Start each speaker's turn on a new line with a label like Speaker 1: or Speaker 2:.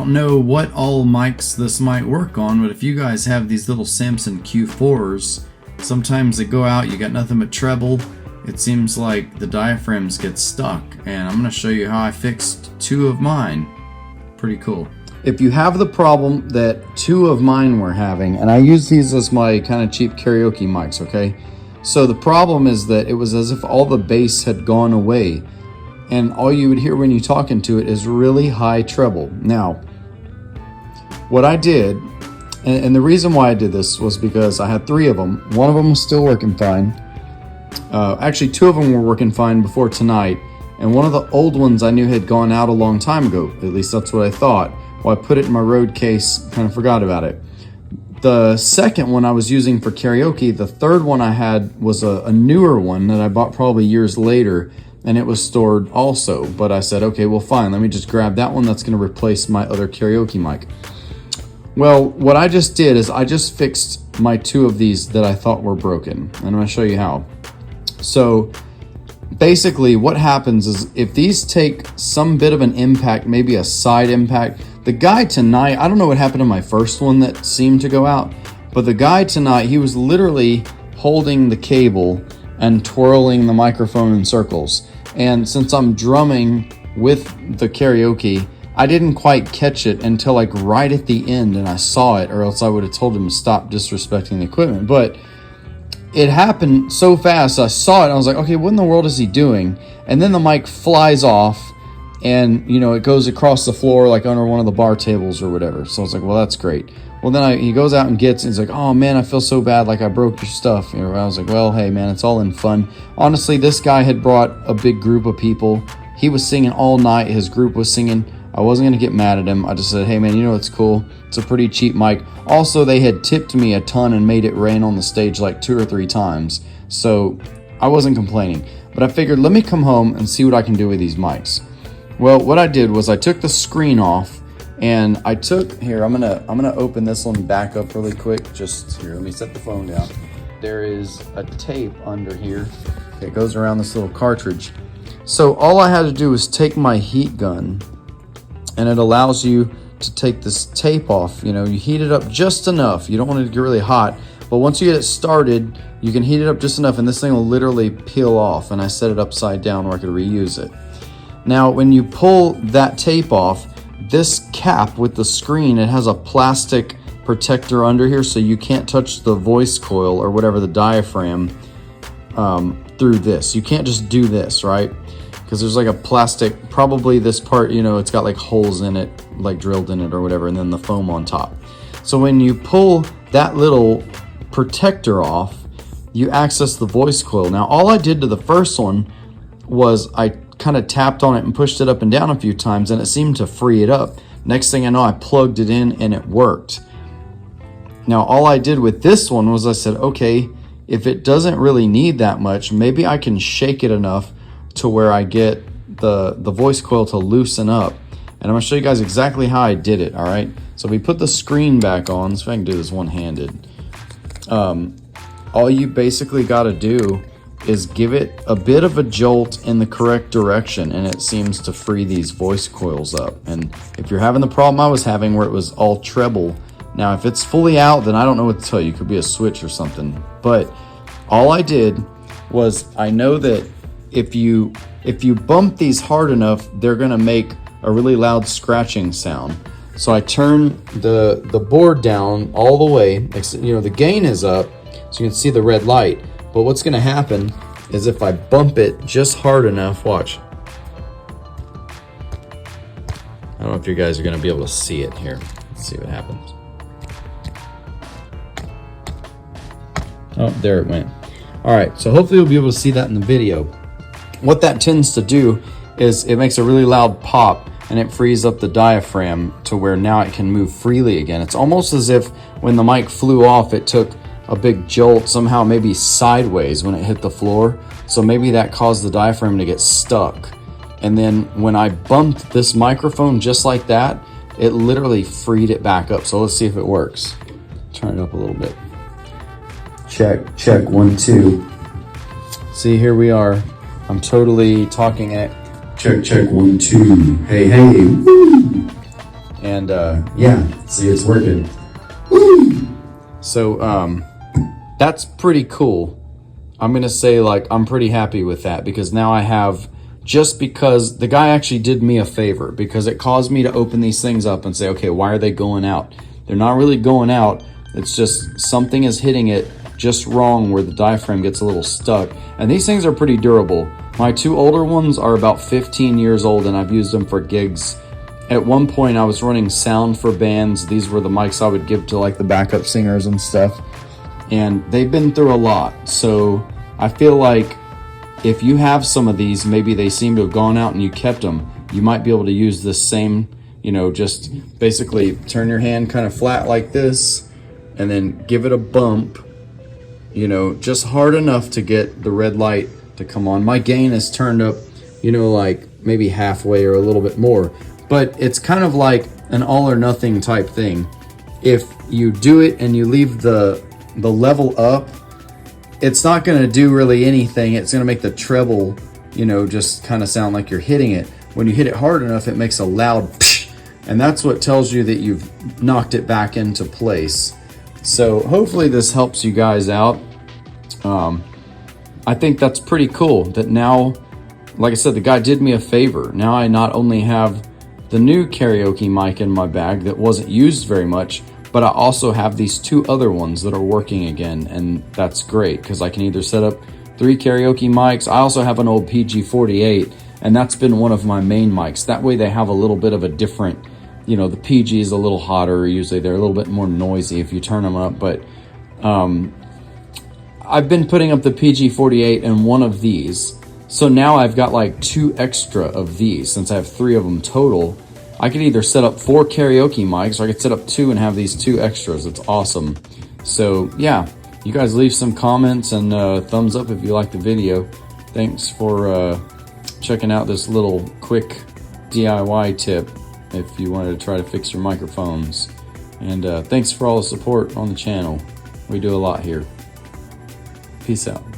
Speaker 1: don't know what all mics this might work on, but if you guys have these little Samson Q4s, sometimes they go out, you got nothing but treble. It seems like the diaphragms get stuck, and I'm going to show you how I fixed 2 of mine. Pretty cool. If you have the problem that 2 of mine were having, and I use these as my kind of cheap karaoke mics, okay? So the problem is that it was as if all the bass had gone away, and all you would hear when you talk into it is really high treble. Now, what I did, and the reason why I did this was because I had 3 of them. One of them was still working fine. Actually, 2 of them were working fine before tonight, and one of the old ones I knew had gone out a long time ago. At least that's what I thought. Well, I put it in my road case, kind of forgot about it. The second one I was using for karaoke, the third one I had was a newer one that I bought probably years later, and it was stored also. But I said, okay, well fine, let me just grab that one that's going to replace my other karaoke mic. Well, what I just did is I just fixed my 2 of these that I thought were broken, and I'm going to show you how. So basically what happens is if these take some bit of an impact, maybe a side impact, the guy tonight, I don't know what happened to my first one that seemed to go out, but the guy tonight, he was literally holding the cable and twirling the microphone in circles. And since I'm drumming with the karaoke, I didn't quite catch it until like right at the end, and I saw it, or else I would have told him to stop disrespecting the equipment. But it happened so fast, I saw it, and I was like, okay, what in the world is he doing? And then the mic flies off, and you know, it goes across the floor like under one of the bar tables or whatever. So I was like, well, that's great. Well, then he goes out and gets it. He's like, oh man, I feel so bad, like I broke your stuff. You know, I was like, well, hey man, it's all in fun. Honestly, this guy had brought a big group of people. He was singing all night. His group was singing. I wasn't gonna get mad at him. I just said, hey man, you know what's cool? It's a pretty cheap mic. Also, they had tipped me a ton and made it rain on the stage like 2 or 3 times. So I wasn't complaining. But I figured, let me come home and see what I can do with these mics. Well, what I did was I took the screen off, and I took, here, I'm gonna open this one back up really quick. Just here, let me set the phone down. There is a tape under here. It goes around this little cartridge. So all I had to do was take my heat gun, and it allows you to take this tape off. You know, you heat it up just enough. You don't want it to get really hot, but once you get it started, you can heat it up just enough, and this thing will literally peel off. And I set it upside down where I could reuse it. Now, when you pull that tape off, this cap with the screen, it has a plastic protector under here, so you can't touch the voice coil or whatever, the diaphragm, through this. You can't just do this, right? Because there's like a plastic, probably this part, you know, it's got like holes in it, like drilled in it or whatever, and then the foam on top. So when you pull that little protector off, you access the voice coil. Now, all I did to the first one was I kind of tapped on it and pushed it up and down a few times, and it seemed to free it up. Next thing I know, I plugged it in and it worked. Now, all I did with this one was I said, okay, if it doesn't really need that much, maybe I can shake it enough to where I get the voice coil to loosen up. And I'm gonna show you guys exactly how I did it, all right? So we put the screen back on, so I can do this one-handed. All you basically gotta do is give it a bit of a jolt in the correct direction, and it seems to free these voice coils up. And if you're having the problem I was having where it was all treble, now if it's fully out, then I don't know what to tell you. It could be a switch or something. But all I did was, I know that if you bump these hard enough, they're gonna make a really loud scratching sound. So I turn the board down all the way. You know, the gain is up, so you can see the red light. But what's gonna happen is if I bump it just hard enough, watch. I don't know if you guys are gonna be able to see it here. Let's see what happens. Oh, there it went. All right, so hopefully you'll be able to see that in the video. What that tends to do is it makes a really loud pop, and it frees up the diaphragm to where now it can move freely again. It's almost as if when the mic flew off, it took a big jolt somehow, maybe sideways when it hit the floor. So maybe that caused the diaphragm to get stuck. And then when I bumped this microphone just like that, it literally freed it back up. So let's see if it works. Turn it up a little bit. Check, 1, 2. See, here we are. I'm totally talking at check, 1, 2. Hey, woo. And yeah, see, it's working. Woo! So that's pretty cool. I'm gonna say, like, I'm pretty happy with that, because now I have, just because the guy actually did me a favor, because it caused me to open these things up and say, okay, why are they going out? They're not really going out. It's just something is hitting it just wrong where the diaphragm gets a little stuck. And these things are pretty durable. My two older ones are about 15 years old, and I've used them for gigs. At one point I was running sound for bands. These were the mics I would give to like the backup singers and stuff. And they've been through a lot. So I feel like if you have some of these, maybe they seem to have gone out and you kept them, you might be able to use this same, you know, just basically turn your hand kind of flat like this and then give it a bump, you know, just hard enough to get the red light to come on. My gain is turned up, you know, like maybe halfway or a little bit more, but it's kind of like an all or nothing type thing. If you do it and you leave the level up, it's not going to do really anything. It's going to make the treble, you know, just kind of sound like you're hitting it. When you hit it hard enough, it makes a loud psh, and that's what tells you that you've knocked it back into place. So hopefully this helps you guys out. I think that's pretty cool that now, like I said, the guy did me a favor. Now I not only have the new karaoke mic in my bag that wasn't used very much, but I also have these two other ones that are working again, and that's great because I can either set up 3 karaoke mics. I also have an old PG-48, and that's been one of my main mics. That way they have a little bit of a different, you know, the PG is a little hotter. Usually they're a little bit more noisy if you turn them up, but I've been putting up the PG-48 in one of these. So now I've got like 2 extra of these. Since I have 3 of them total, I could either set up 4 karaoke mics, or I could set up 2 and have these 2 extras. It's awesome. So yeah, you guys leave some comments and thumbs up if you like the video. Thanks for checking out this little quick DIY tip if you wanted to try to fix your microphones. And thanks for all the support on the channel. We do a lot here. Peace out.